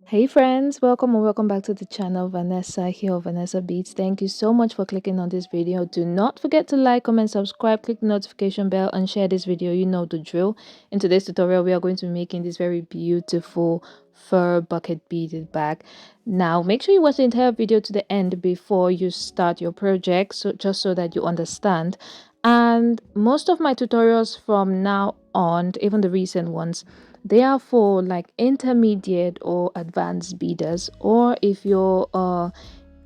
Hey friends, welcome or welcome back to the channel. Vanessa here, Vanessa Beats. Thank you so much for clicking on this video. Do not forget to like, comment, subscribe, click the notification bell and share this video. You know the drill. In today's tutorial, we are going to be making this very beautiful fur bucket beaded bag. Now, make sure you watch the entire video to the end before you start your project, so just so that you understand. And most of my tutorials from now on, even the recent ones, they are for like intermediate or advanced beaders, or if you're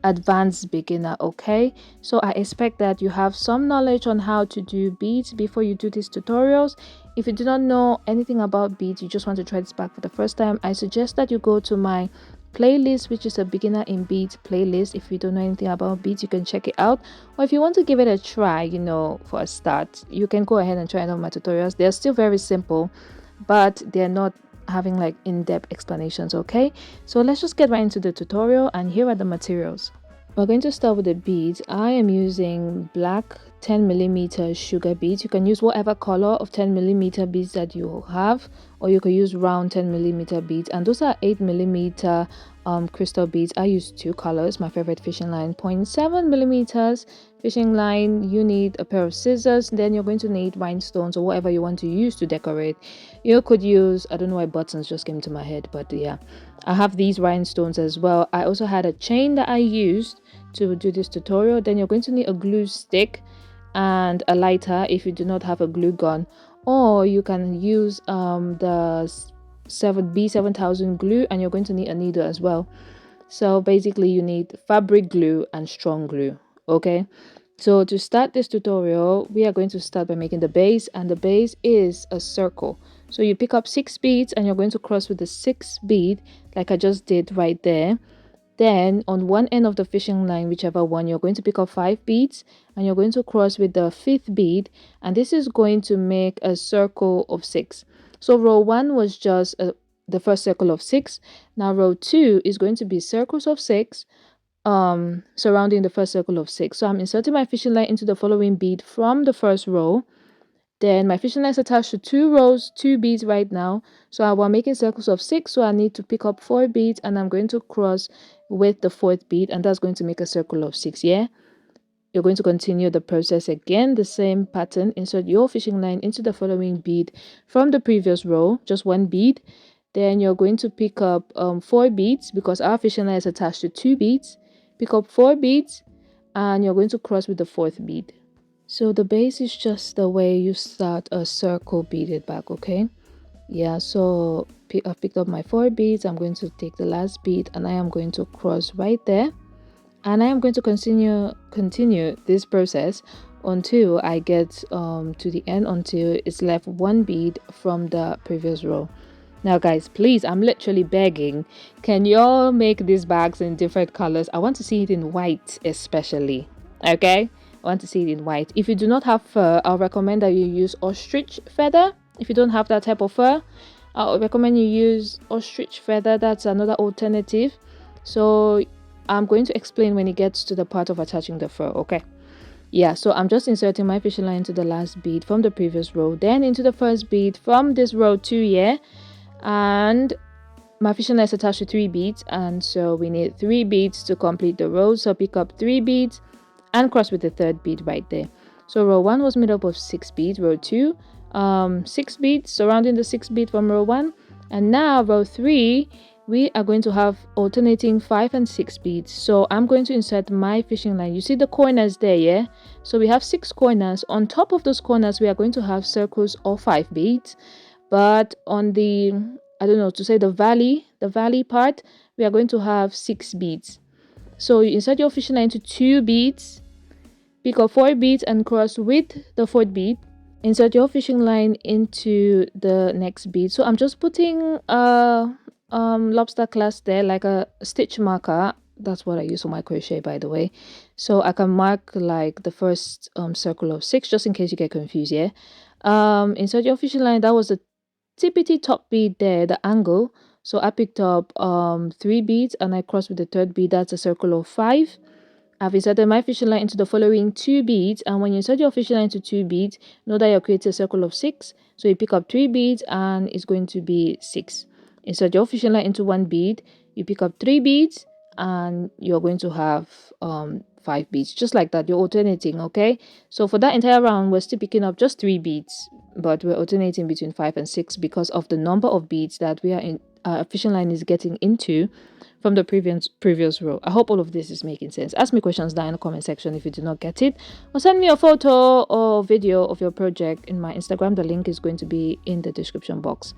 advanced beginner. Okay, so I expect that you have some knowledge on how to do beads before you do these tutorials. If you do not know anything about beads, you just want to try this back for the first time, I suggest that you go to my playlist, which is a beginner in beads playlist. If you don't know anything about beads, you can check it out. Or if you want to give it a try, for a start, you can go ahead and try out my tutorials. They're still very simple, but they're not having like in-depth explanations. Okay, so let's just get right into the tutorial, and here are the materials. We're going to start with the beads. I am using black 10mm sugar beads. You can use whatever color of 10mm beads that you have, or you could use round 10mm beads, and those are 8mm crystal beads. I use two colors. My favorite fishing line, 0.7mm fishing line. You need a pair of scissors, then you're going to need rhinestones or whatever you want to use to decorate. You could use, I don't know why buttons just came to my head, but yeah, I have these rhinestones as well. I also had a chain that I used to do this tutorial. Then you're going to need a glue stick and a lighter if you do not have a glue gun, or you can use the 7B7000 glue, and you're going to need a needle as well. So basically you need fabric glue and strong glue. Okay, so to start this tutorial, we are going to start by making the base, and the base is a circle. So you pick up 6 beads and you're going to cross with the 6th bead like I just did right there. Then on one end of the fishing line, whichever one, you're going to pick up 5 beads and you're going to cross with the 5th bead, and this is going to make a circle of 6. So row 1 was just the first circle of 6. Now row 2 is going to be circles of 6 surrounding the first circle of 6. So I'm inserting my fishing line into the following bead from the first row. Then my fishing line is attached to 2 rows, 2 beads right now. So I was making circles of 6, so I need to pick up 4 beads and I'm going to cross with the 4th bead, and that's going to make a circle of 6. Yeah, you're going to continue the process again, the same pattern. Insert your fishing line into the following bead from the previous row, just 1 bead. Then you're going to pick up 4 beads because our fishing line is attached to 2 beads. Pick up 4 beads and you're going to cross with the 4th bead. So the base is just the way you start a circle beaded bag. Okay, yeah, so I've picked up my 4 beads. I'm going to take the last bead and I am going to cross right there, and I am going to continue this process until I get to the end, until it's left 1 bead from the previous row. Now guys, please, I'm literally begging, can y'all make these bags in different colors? I want to see it in white especially. Okay, I want to see it in white. If you do not have fur, I'll recommend that you use ostrich feather. If you don't have that type of fur, I'll recommend you use ostrich feather. That's another alternative. So I'm going to explain when it gets to the part of attaching the fur. Okay, yeah, so I'm just inserting my fishing line into the last bead from the previous row, then into the first bead from this row 2. Yeah, and my fishing line is attached to 3 beads, and so we need 3 beads to complete the row. So pick up 3 beads and cross with the 3rd bead right there. So row 1 was made up of 6 beads, row 2 6 beads surrounding the 6th bead from row 1, and now row 3 we are going to have alternating 5 and 6 beads. So I'm going to insert my fishing line. You see the corners there? Yeah, so we have 6 corners. On top of those corners we are going to have circles of 5 beads, but on the, I don't know to say, the valley part, we are going to have 6 beads. So you insert your fishing line into 2 beads, pick up 4 beads and cross with the 4th bead. Insert your fishing line into the next bead. So I'm just putting a lobster class there, like a stitch marker. That's what I use for my crochet, by the way. So I can mark like the first circle of 6, just in case you get confused. Yeah, insert your fishing line. That was the tippity top bead there, the angle. So I picked up 3 beads and I crossed with the 3rd bead. That's a circle of 5. I've inserted my fishing line into the following 2 beads, and when you insert your fishing line into 2 beads, know that you're creating a circle of 6. So you pick up 3 beads and it's going to be 6. Insert your fishing line into 1 bead, you pick up 3 beads, and you're going to have 5 beads, just like that. You're alternating. Okay, so for that entire round we're still picking up just 3 beads, but we're alternating between 5 and 6 because of the number of beads that we are in fishing line is getting into from the previous row. I hope all of this is making sense. Ask me questions down in the comment section if you do not get it, or send me a photo or video of your project in my Instagram. The link is going to be in the description box.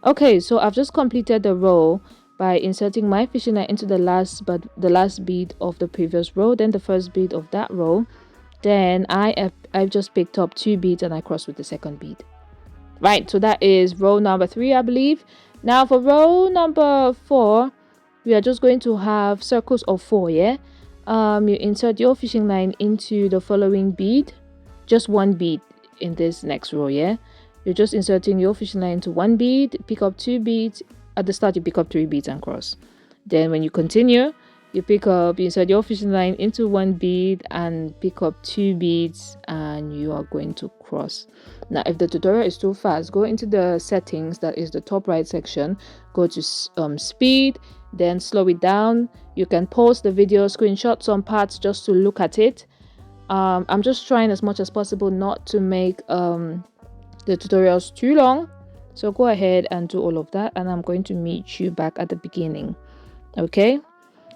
Okay, so I've just completed the row by inserting my fishing line into the last bead of the previous row, then the first bead of that row. Then I've just picked up 2 beads and I crossed with the second bead. Right, so that is row number 3, I believe. Now for row number 4, we are just going to have circles of 4. Yeah, you insert your fishing line into the following bead, just 1 bead in this next row. Yeah, you're just inserting your fishing line into 1 bead, pick up 2 beads. At the start you pick up 3 beads and cross. Then when you continue, you insert your fishing line into 1 bead and pick up 2 beads, and you are going to cross. Now if the tutorial is too fast, go into the settings, that is the top right section, go to speed, then slow it down. You can pause the video, screenshot some parts just to look at it. I'm just trying as much as possible not to make the tutorials too long, so go ahead and do all of that, and I'm going to meet you back at the beginning. Okay,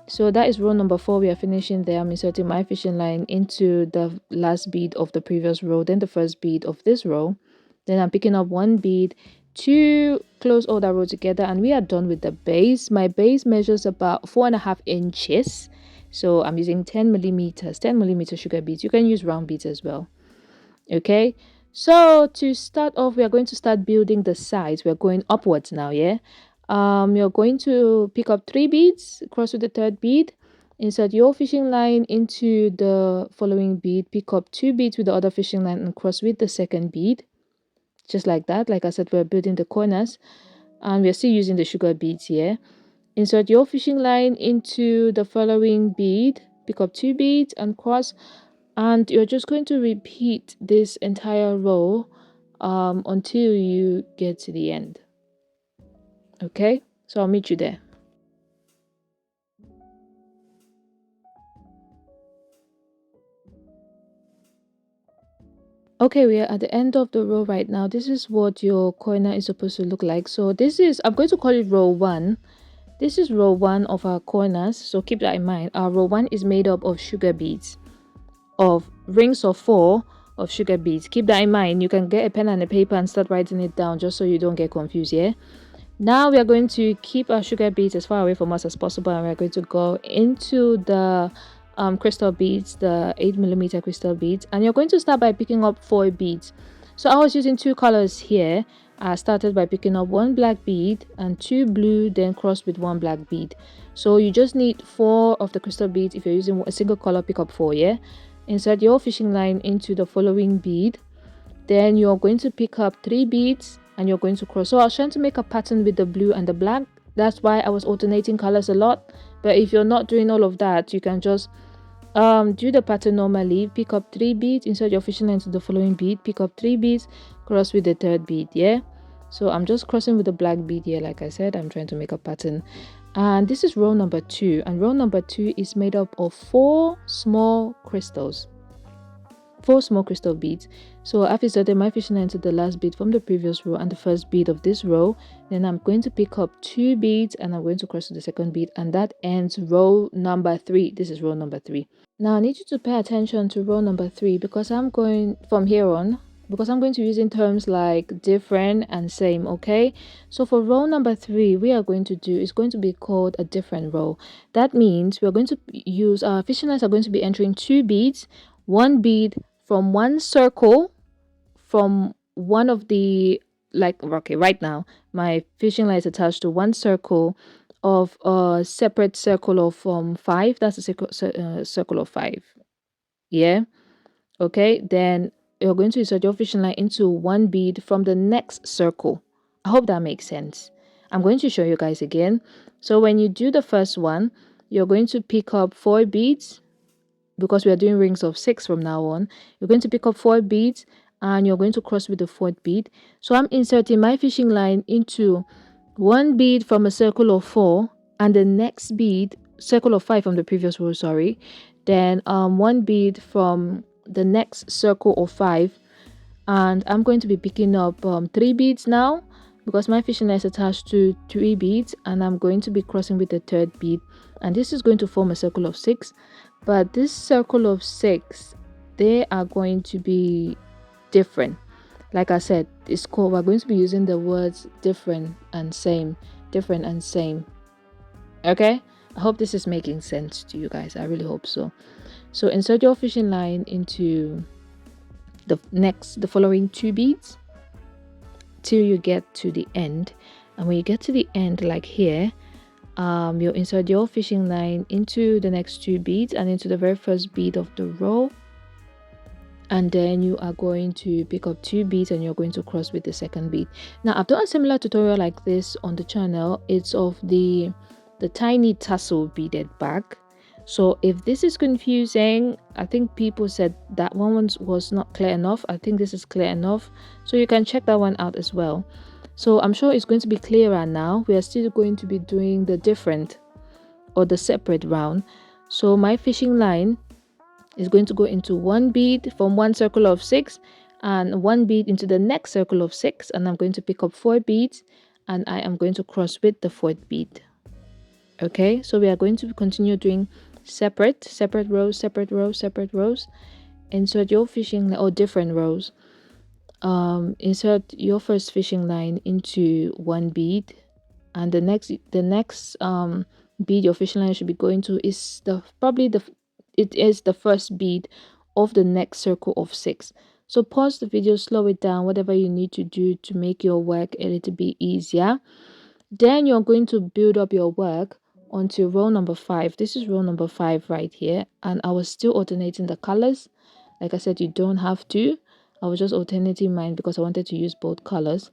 so that is row number 4. We are finishing there. I'm inserting my fishing line into the last bead of the previous row, then the first bead of this row. Then I'm picking up 1 bead to close all that row together, and we are done with the base. My base measures about 4.5 inches, so I'm using 10 millimeter sugar beads. You can use round beads as well. Okay, so to start off, we are going to start building the sides. We're going upwards now. Yeah, you're going to pick up 3 beads, cross with the 3rd bead, insert your fishing line into the following bead, pick up 2 beads with the other fishing line and cross with the 2nd bead, just like that. Like I said, we're building the corners and we're still using the sugar beads here. Insert your fishing line into the following bead, pick up 2 beads and cross, and you're just going to repeat this entire row until you get to the end. Okay, so I'll meet you there. Okay, we are at the end of the row right now. This is what your corner is supposed to look like. So this is, I'm going to call it row 1. This is row 1 of our corners, so keep that in mind. Our row 1 is made up of sugar beads, of rings of 4 of sugar beads. Keep that in mind. You can get a pen and a paper and start writing it down just so you don't get confused. Yeah, now we are going to keep our sugar beads as far away from us as possible, and we're going to go into the crystal beads, the 8 millimeter crystal beads, and you're going to start by picking up 4 beads. So I was using 2 colors here. I started by picking up 1 black bead and 2 blue, then crossed with 1 black bead. So you just need 4 of the crystal beads. If you're using a single color, pick up 4. Yeah, insert your fishing line into the following bead, then you're going to pick up 3 beads and you're going to cross. So I was trying to make a pattern with the blue and the black. That's why I was alternating colors a lot. But if you're not doing all of that, you can just do the pattern normally. Pick up 3 beads, insert your fishing line to the following bead, pick up 3 beads, cross with the 3rd bead. Yeah, so I'm just crossing with the black bead here. Like I said, I'm trying to make a pattern, and this is row number 2, and row number 2 is made up of 4 small crystals, 4 small crystal beads. So I've inserted my fishing line to the last bead from the previous row and the first bead of this row. Then I'm going to pick up 2 beads and I'm going to cross to the 2nd bead, and that ends row number 3. This is row number 3. Now I need you to pay attention to row number 3, because I'm going from here on, because I'm going to be using terms like different and same. Okay, so for row number 3, we are going to do is going to be called a different row. That means we're going to use our fishing lines are going to be entering 2 beads, 1 bead from 1 circle, from one of the, like, okay, right now my fishing line is attached to 1 circle of a separate circle of 5. That's a circle of 5. Yeah, okay, then you're going to insert your fishing line into 1 bead from the next circle. I hope that makes sense. I'm going to show you guys again. So when you do the first one, you're going to pick up 4 beads, because we are doing rings of 6 from now on. You're going to pick up 4 beads and you're going to cross with the 4th bead. So I'm inserting my fishing line into 1 bead from a circle of 4, and the next bead, circle of 5 from the previous row, sorry, then one bead from the next circle of 5, and I'm going to be picking up 3 beads now because my fishing line is attached to 3 beads, and I'm going to be crossing with the third bead, and this is going to form a circle of 6. But this circle of 6, they are going to be different. Like I said, it's called, we're going to be using the words different and same, different and same. Okay, I hope this is making sense to you guys. I really hope so. So insert your fishing line into the following 2 beads till you get to the end, and when you get to the end, like here, you'll insert your fishing line into the next 2 beads and into the very first bead of the row, and then you are going to pick up 2 beads and you're going to cross with the second bead. Now I've done a similar tutorial like this on the channel. It's of the tiny tassel beaded bag. So if this is confusing, I think people said that one was not clear enough. I think this is clear enough, so you can check that one out as well. So I'm sure it's going to be clearer now. We are still going to be doing the different or the separate round. So my fishing line is going to go into 1 bead from one circle of 6 and 1 bead into the next circle of 6, and I'm going to pick up 4 beads and I am going to cross with the 4th bead. Okay, so we are going to continue doing separate rows, separate rows, separate rows. Insert your fishing line, or different rows. Insert your first fishing line into 1 bead, and the next bead your fishing line should be going to is it is the first bead of the next circle of 6. So pause the video, slow it down, whatever you need to do to make your work a little bit easier. Then you're going to build up your work onto row number 5. This is row number 5 right here, and I was still alternating the colors. Like I said, you don't have to. I was just alternating mine because I wanted to use both colors.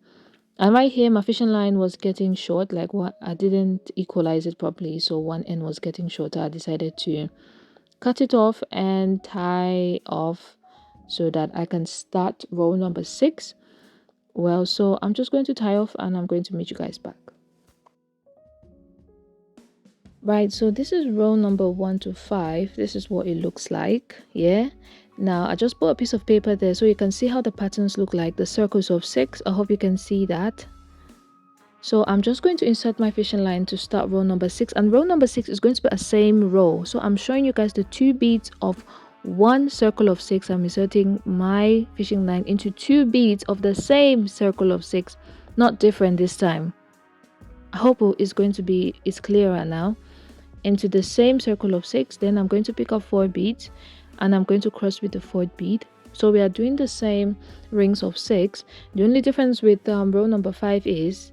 And right here, my fishing line was getting short. Like, what, I didn't equalize it properly, so one end was getting shorter. I decided to cut it off and tie off so that I can start row number 6. Well, so I'm just going to tie off and I'm going to meet you guys back. Right, so this is row number 1 to 5. This is what it looks like. Yeah, now I just put a piece of paper there so you can see how the patterns look like, the circles of 6. I hope you can see that. So I'm just going to insert my fishing line to start row number 6, and row number 6 is going to be a same row. So I'm showing you guys the 2 beads of 1 circle of 6. I'm inserting my fishing line into 2 beads of the same circle of 6, not different this time. I hope it's clearer now. Into the same circle of 6, then I'm going to pick up 4 beads and I'm going to cross with the 4th bead. So we are doing the same rings of 6. The only difference with row number 5 is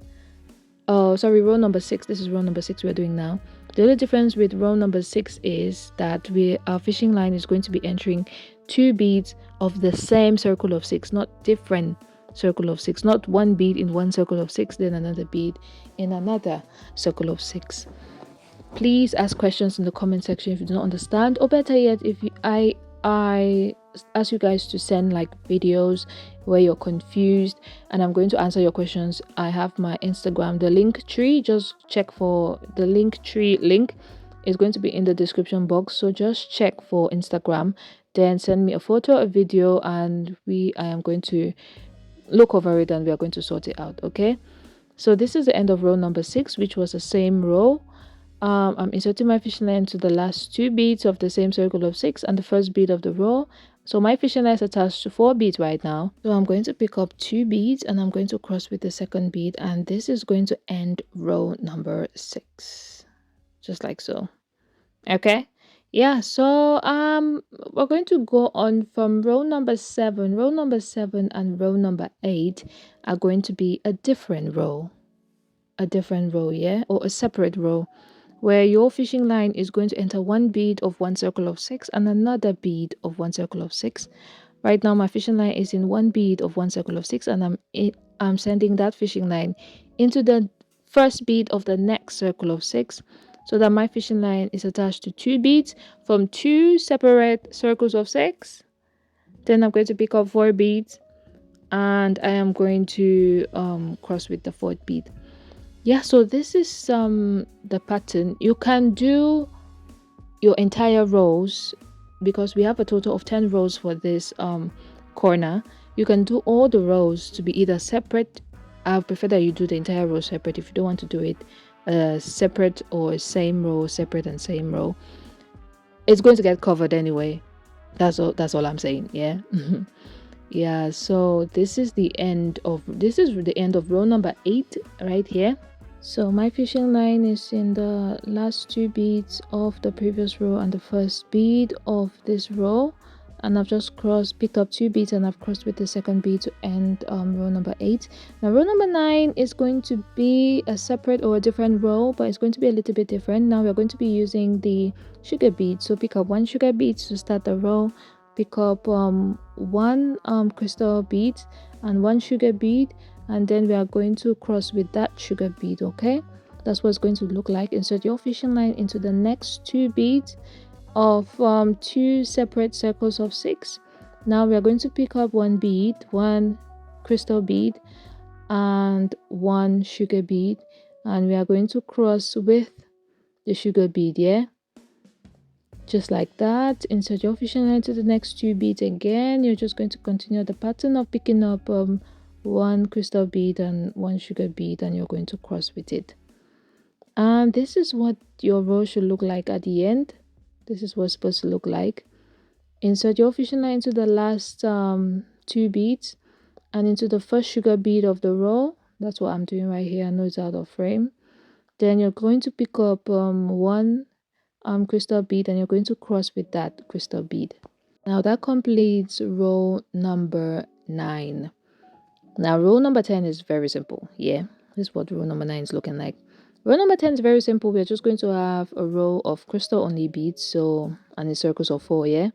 row number 6. This is row number 6 we're doing now. The only difference with row number 6 is that our fishing line is going to be entering 2 beads of the same circle of 6, not different circle of 6, not 1 bead in one circle of 6 then another bead in another circle of 6. Please ask questions in the comment section if you do not understand, or better yet, if I ask you guys to send like videos where you're confused and I'm going to answer your questions. I have my Instagram, the link tree. Just check for the link tree. Link is going to be in the description box, so just check for Instagram, then send me a photo, a video, and I am going to look over it and we are going to sort it out. Okay, so this is the end of row number 6, which was the same row. I'm inserting my fishing line to the last 2 beads of the same circle of 6 and the first bead of the row. So my fishing line is attached to 4 beads right now. So I'm going to pick up 2 beads and I'm going to cross with the second bead, and this is going to end row number 6, just like so. Okay, yeah, so we're going to go on from row number 7. Row number 7 and row number 8 are going to be a different row, yeah, or a separate row, where your fishing line is going to enter 1 bead of 1 circle of 6 and another bead of 1 circle of 6. Right now my fishing line is in 1 bead of 1 circle of 6, and I'm sending that fishing line into the first bead of the next circle of 6, so that my fishing line is attached to 2 beads from 2 separate circles of 6. Then I'm going to pick up 4 beads and I am going to cross with the 4th bead. Yeah, so this is the pattern. You can do your entire rows because we have a total of 10 rows for this corner. You can do all the rows to be either separate. I prefer that you do the entire row separate. If you don't want to do it separate or same row, separate and same row, it's going to get covered anyway. That's all I'm saying. Yeah. Yeah, so this is the end of row number 8 right here. So my fishing line is in the last 2 beads of the previous row and the first bead of this row, and I've just picked up 2 beads, and I've crossed with the second bead to end row number 8. Now row number 9 is going to be a separate or a different row, but it's going to be a little bit different. Now we're going to be using the sugar bead, so pick up 1 sugar bead to start the row, pick up 1 crystal bead and 1 sugar bead, and then we are going to cross with that sugar bead. Okay, that's what it's going to look like. Insert your fishing line into the next 2 beads of 2 separate circles of 6. Now we are going to pick up 1 bead, 1 crystal bead and 1 sugar bead, and we are going to cross with the sugar bead. Yeah, just like that. Insert your fishing line to the next 2 beads again. You're just going to continue the pattern of picking up 1 crystal bead and 1 sugar bead, and you're going to cross with it. And this is what your row should look like at the end. This is what it's supposed to look like. Insert your fishing line into the last 2 beads and into the first sugar bead of the row. That's what I'm doing right here. I know it's out of frame. Then you're going to pick up 1 crystal bead, and you're going to cross with that crystal bead. Now that completes row number 9. Now row number 10 is very simple. Yeah, this is what row number 9 is looking like. Row number 10 is very simple. We're just going to have a row of crystal only beads, so, and in circles of 4. Yeah,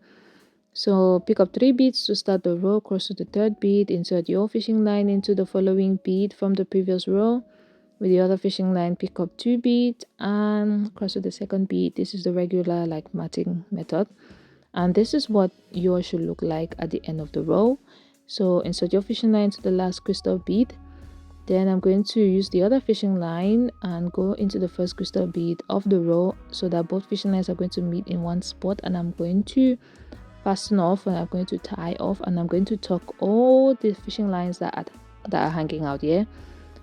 so pick up 3 beads to start the row, cross to the 3rd bead, insert your fishing line into the following bead from the previous row. With the other fishing line, pick up 2 beads and cross to the 2nd bead. This is the regular like matting method, and this is what yours should look like at the end of the row. So insert your fishing line to the last crystal bead. Then I'm going to use the other fishing line and go into the first crystal bead of the row, so that both fishing lines are going to meet in one spot, and I'm going to fasten off, and I'm going to tie off, and I'm going to tuck all the fishing lines that are hanging out here.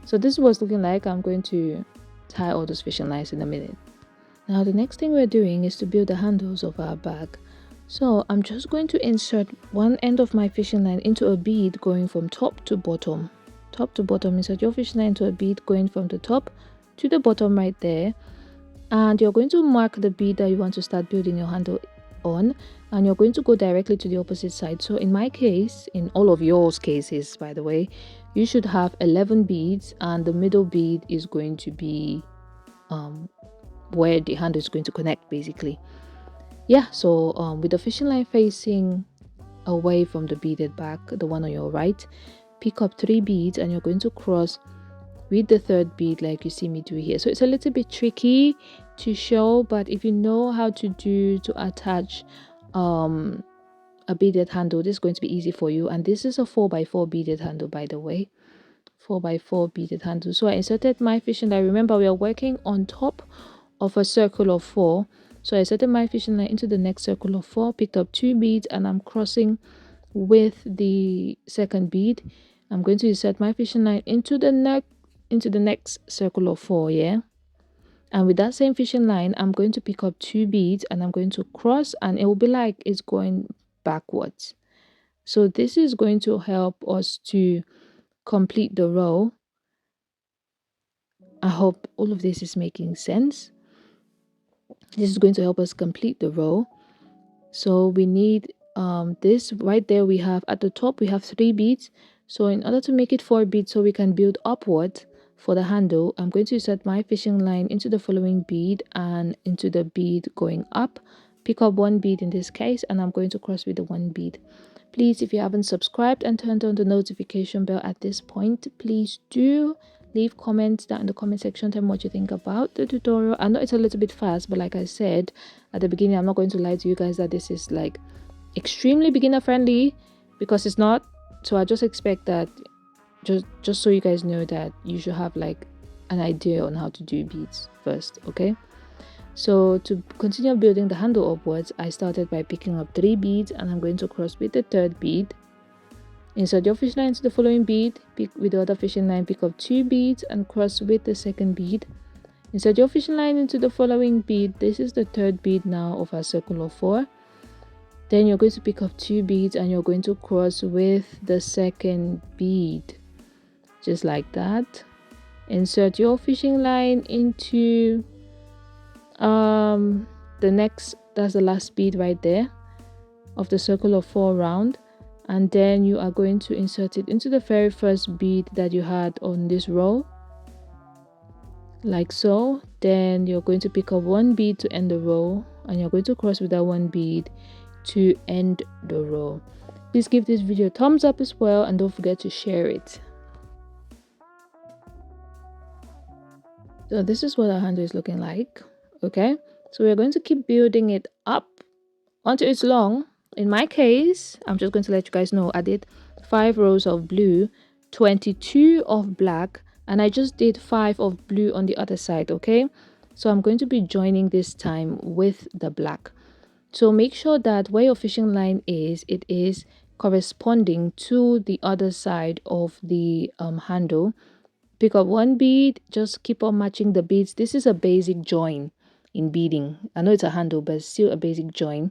So this is what it's looking like. I'm going to tie all those fishing lines in a minute. Now the next thing we're doing is to build the handles of our bag. So I'm just going to insert one end of my fishing line into a bead going from top to bottom. Top to bottom. Insert your fishing line into a bead going from the top to the bottom right there. And you're going to mark the bead that you want to start building your handle on, and you're going to go directly to the opposite side. So in my case, in all of yours cases by the way, you should have 11 beads, and the middle bead is going to be where the handle is going to connect basically. Yeah, so with the fishing line facing away from the beaded back, the one on your right, pick up 3 beads, and you're going to cross with the 3rd bead like you see me do here. So it's a little bit tricky to show, but if you know how to attach a beaded handle, this is going to be easy for you. And this is a 4x4 beaded handle, by the way. 4x4 beaded handle. So I inserted my fishing line. Remember, we are working on top of a circle of 4. So I inserted my fishing line into the next circle of 4, picked up 2 beads, and I'm crossing with the 2nd bead. I'm going to insert my fishing line into the next circle of 4. Yeah, and with that same fishing line, I'm going to pick up 2 beads, and I'm going to cross, and it will be like it's going backwards. So this is going to help us to complete the row. I hope all of this is making sense. This is going to help us complete the row. So we need this right there. We have at the top we have 3 beads. So in order to make it 4 beads, so we can build upward for the handle, I'm going to insert my fishing line into the following bead and into the bead going up, pick up 1 bead in this case, and I'm going to cross with the 1 bead. Please, if you haven't subscribed and turned on the notification bell at this point, please do leave comments down in the comment section. Tell me what you think about the tutorial. I know it's a little bit fast, but like I said at the beginning, I'm not going to lie to you guys that this is like extremely beginner friendly, because it's not. So I just expect that just so you guys know that you should have like an idea on how to do beads first. Okay, so to continue building the handle upwards, I started by picking up 3 beads, and I'm going to cross with the 3rd bead. Insert your fishing line into the following bead, pick with the other fishing line, pick up 2 beads and cross with the 2nd bead. Insert your fishing line into the following bead. This is the 3rd bead now of our circle of 4. Then you're going to pick up 2 beads and you're going to cross with the 2nd bead, just like that. Insert your fishing line into that's the last bead right there of the circle of 4 round, and then you are going to insert it into the very first bead that you had on this row, like so. Then you're going to pick up 1 bead to end the row, and you're going to cross with that 1 bead to end the row. Please give this video a thumbs up as well, and don't forget to share it. So this is what our handle is looking like. Okay, so we're going to keep building it up until it's long. In my case, I'm just going to let you guys know I did 5 rows of blue, 22 of black, and I just did 5 of blue on the other side. Okay, so I'm going to be joining this time with the black. So make sure that where your fishing line is, it is corresponding to the other side of the handle. Pick up 1 bead, just keep on matching the beads. This is a basic join in beading. I know it's a handle, but it's still a basic join,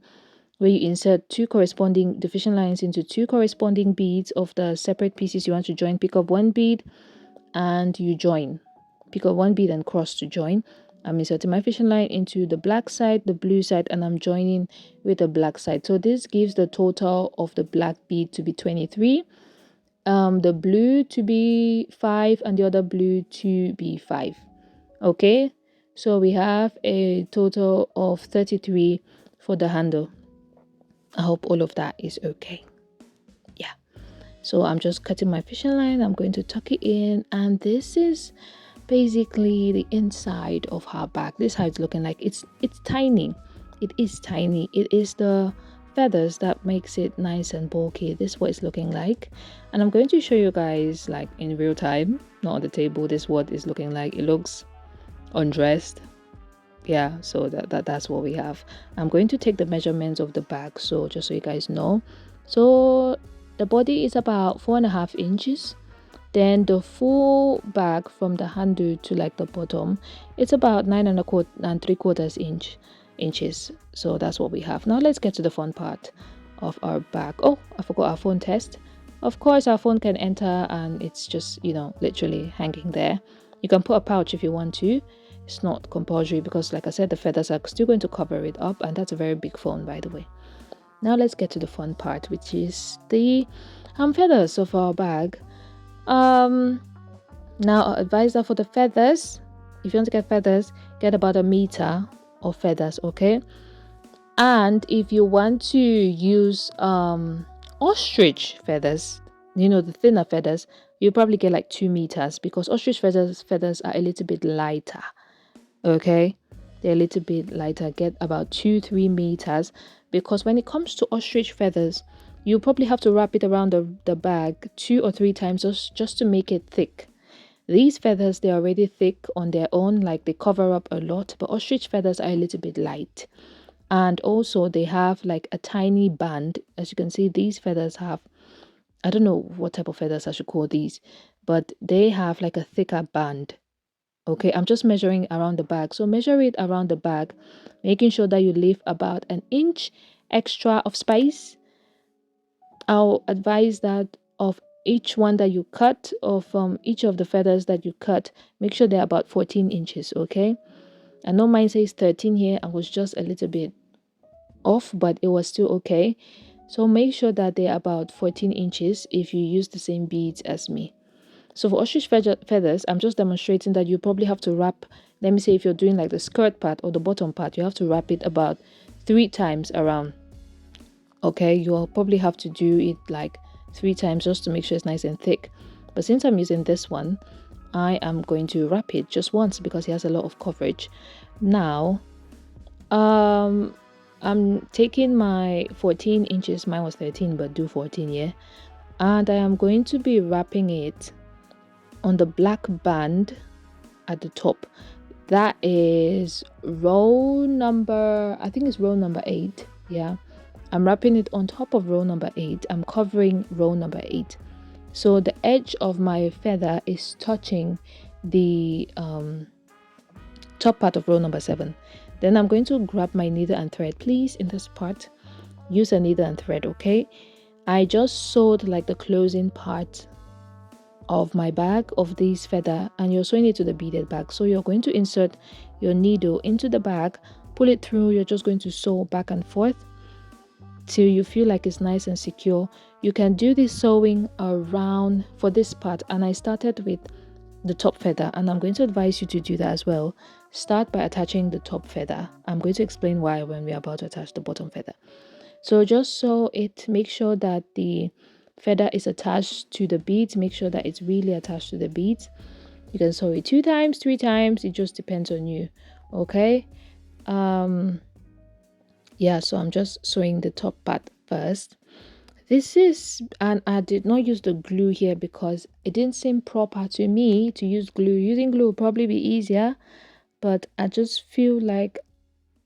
where you insert the fishing lines into 2 corresponding beads of the separate pieces you want to join. Pick up 1 bead and you join. Pick up 1 bead and cross to join. I'm inserting my fishing line into the black side, the blue side, and I'm joining with the black side. So this gives the total of the black bead to be 23, the blue to be 5, and the other blue to be 5. Okay, so we have a total of 33 for the handle. I hope all of that is okay. Yeah, so I'm just cutting my fishing line. I'm going to tuck it in, and this is basically the inside of her bag. This is how it's looking like. It's tiny. It is tiny. It is the feathers that makes it nice and bulky. This is what it's looking like, and I'm going to show you guys like in real time, not on the table. This is what it's looking like. It looks undressed. Yeah, so that's what we have. I'm going to take the measurements of the bag, so just so you guys know. So the body is about 4.5 inches. Then the full bag from the handle to like the bottom, it's about 9.75 inches. So that's what we have. Now let's get to the fun part of our bag. Oh, I forgot our phone test. Of course, our phone can enter, and it's just, you know, literally hanging there. You can put a pouch if you want to. It's not compulsory because, like I said, the feathers are still going to cover it up, and that's a very big phone, by the way. Now let's get to the fun part, which is the feathers of our bag. Now I advise that for the feathers, if you want to get feathers, get about 1 meter of feathers. Okay, and if you want to use ostrich feathers, you know, the thinner feathers, you probably get like 2 meters, because ostrich feathers are a little bit lighter. Okay, they're a little bit lighter. Get about 2-3 meters, because when it comes to ostrich feathers, you probably have to wrap it around the bag 2 or 3 times just to make it thick. These feathers, they're already thick on their own, like they cover up a lot, but ostrich feathers are a little bit light, and also they have like a tiny band. As you can see, these feathers have, I don't know what type of feathers I should call these, but they have like a thicker band. Okay, I'm just measuring around the bag, so measure it around the bag, making sure that you leave about 1 inch extra of space. I'll advise that of each one that you cut, or from each of the feathers that you cut, make sure they're about 14 inches. Okay, I know mine says 13 here. I was just a little bit off, but it was still okay. So make sure that they're about 14 inches if you use the same beads as me. So for ostrich feathers, I'm just demonstrating that you probably have to wrap, let me say if you're doing like the skirt part or the bottom part, you have to wrap it about 3 times around. Okay, you'll probably have to do it like 3 times just to make sure it's nice and thick. But since I'm using this one, I am going to wrap it just once because it has a lot of coverage. Now, I'm taking my 14 inches, mine was 13, but do 14, yeah. And I am going to be wrapping it on the black band at the top. That is row number, I think it's row number 8. Yeah, I'm wrapping it on top of row number 8. I'm covering row number 8. So the edge of my feather is touching the top part of row number 7. Then I'm going to grab my needle and thread. Please, in this part, use a needle and thread, okay? I just sewed like the closing part of my bag of this feather, and you're sewing it to the beaded bag. So you're going to insert your needle into the bag, pull it through. You're just going to sew back and forth till you feel like it's nice and secure. You can do this sewing around for this part, and I started with the top feather, and I'm going to advise you to do that as well. Start by attaching the top feather. I'm going to explain why when we're about to attach the bottom feather. So just sew it, make sure that the feather is attached to the beads, make sure that it's really attached to the beads. You can sew it 2 times, 3 times, it just depends on you. Okay, yeah, so I'm just sewing the top part first. This is, and I did not use the glue here because it didn't seem proper to me to use glue. Using glue would probably be easier, but I just feel like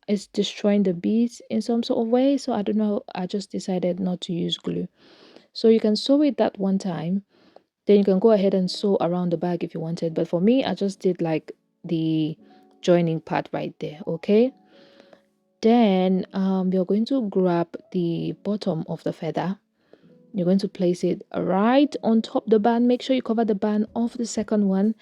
it's destroying the beads in some sort of way. So I don't know, I just decided not to use glue. So you can sew it that one time, then you can go ahead and sew around the bag if you wanted. But for me, I just did like the joining part right there. Okay, then you're going to grab the bottom of the feather. You're going to place it right on top the band. Make sure you cover the band of the second one.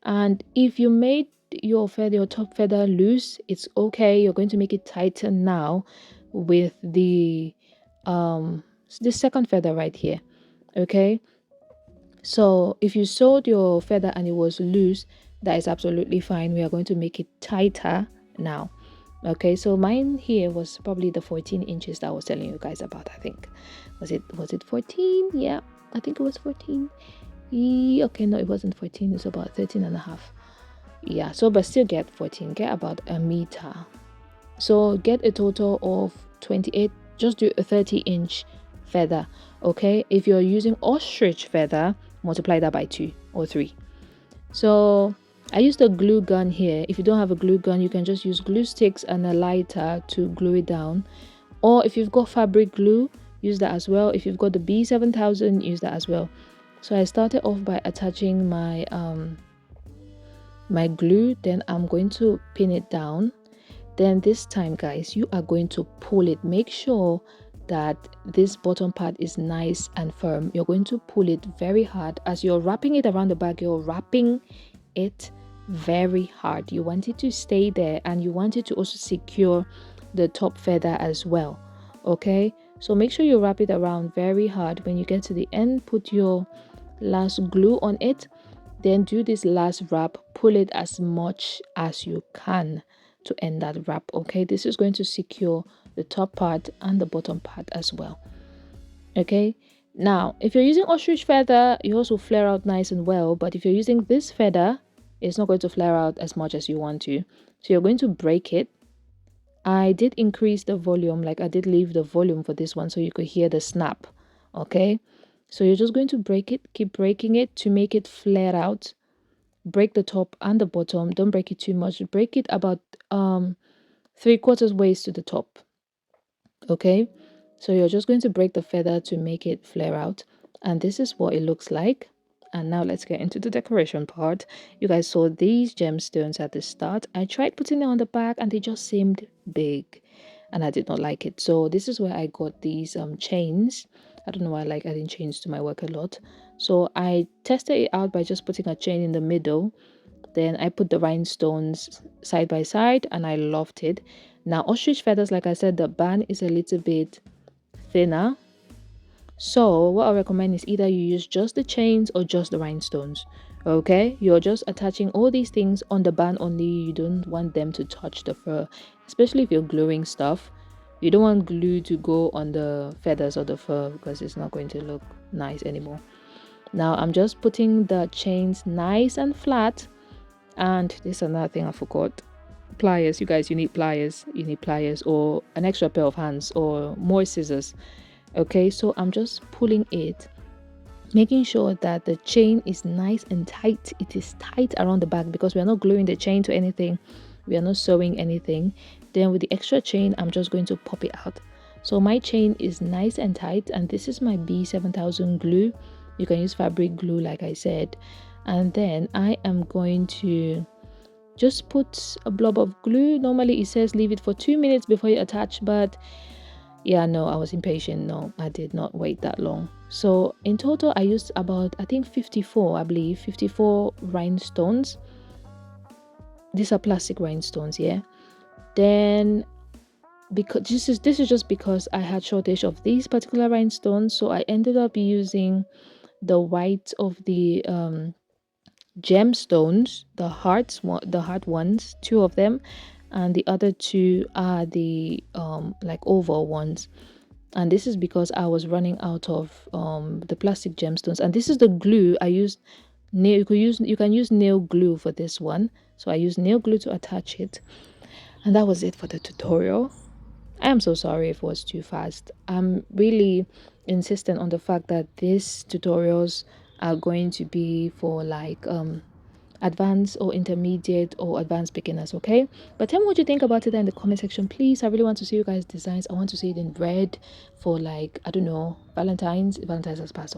And if you made your feather, your top feather loose, it's okay. You're going to make it tighter now with the second feather right here. Okay, so if you sewed your feather and it was loose, that is absolutely fine. We are going to make it tighter now. Okay, so mine here was probably the 14 inches that I was telling you guys about. I think was it 14? Yeah, I think it was 14. Okay, no, it wasn't 14. It's about 13 and a half. Yeah, so but still get 14, get about a meter. So get a total of 28. Just do a 30-inch feather. Okay, if you're using ostrich feather, multiply that by 2 or 3. So I used a glue gun here. If you don't have a glue gun, you can just use glue sticks and a lighter to glue it down. Or if you've got fabric glue, use that as well. If you've got the B7000, use that as well. So I started off by attaching my my glue. Then I'm going to pin it down. Then this time, guys, you are going to pull it. Make sure that this bottom part is nice and firm. You're going to pull it very hard. As you're wrapping it around the bag, you're wrapping it very hard. You want it to stay there, and you want it to also secure the top feather as well. Okay, so make sure you wrap it around very hard. When you get to the end, put your last glue on it, then do this last wrap. Pull it as much as you can to end that wrap. Okay, this is going to secure the top part and the bottom part as well. Okay, now if you're using ostrich feather, you also flare out nice and well, but if you're using this feather, it's not going to flare out as much as you want to. So you're going to break it. I did increase the volume, like I did leave the volume for this one so you could hear the snap. Okay, so you're just going to break it, keep breaking it to make it flare out. Break the top and the bottom. Don't break it too much. Break it about 3/4 ways to the top. Okay, so you're just going to break the feather to make it flare out, and this is what it looks like. And now let's get into the decoration part. You guys saw these gemstones at the start. I tried putting them on the back and they just seemed big and I did not like it. So this is where I got these chains. I don't know why I like adding chains to my work a lot. So I tested it out by just putting a chain in the middle. Then I put the rhinestones side by side and I loved it. Now ostrich feathers, like I said, the band is a little bit thinner. So what I recommend is either you use just the chains or just the rhinestones. Okay, you're just attaching all these things on the band only. You don't want them to touch the fur, especially if you're gluing stuff. You don't want glue to go on the feathers or the fur because it's not going to look nice anymore. Now I'm just putting the chains nice and flat. And this is another thing I forgot. Pliers. You guys, you need pliers. You need pliers or an extra pair of hands or more scissors. Okay, so I'm just pulling it making sure that the chain is nice and tight. It is tight around the back because we are not gluing the chain to anything, we are not sewing anything. Then with the extra chain, I'm just going to pop it out. So my chain is nice and tight, and this is my B7000 glue. You can use fabric glue like I said. And then I am going to just put a blob of glue. Normally it says leave it for 2 minutes before you attach, but yeah, no, I was impatient. No, I did not wait that long. So in total I used about, I think 54, I believe 54 rhinestones. These are plastic rhinestones, yeah. Then because this is just because I had shortage of these particular rhinestones, so I ended up using the white of the gemstones, the heart ones, two of them, and the other two are the like oval ones. And this is because I was running out of the plastic gemstones, and this is the glue I used. Nail, you can use nail glue for this one, so I used nail glue to attach it. And that was it for the tutorial. I am so sorry if it was too fast. I'm really insistent on the fact that these tutorials are going to be for like advanced or intermediate or advanced beginners, okay? But tell me what you think about it in the comment section, please. I really want to see you guys designs. I want to see it in red for, like, I don't know, Valentine's has passed.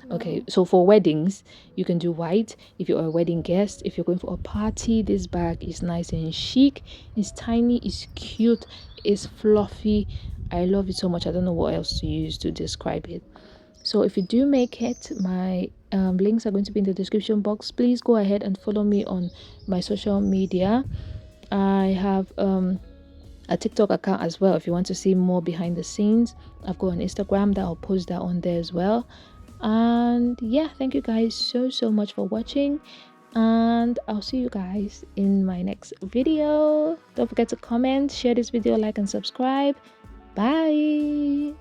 Okay, so for weddings you can do white. If you're a wedding guest, if you're going for a party, this bag is nice and chic. It's tiny, it's cute, it's fluffy. I love it so much. I don't know what else to use to describe it. So if you do make it, my links are going to be in the description box. Please go ahead and follow me on my social media. I have a TikTok account as well. If you want to see more behind the scenes, I've got an Instagram that I'll post that on there as well. And yeah, thank you guys so much for watching, and I'll see you guys in my next video. Don't forget to comment, share this video, like and subscribe. Bye.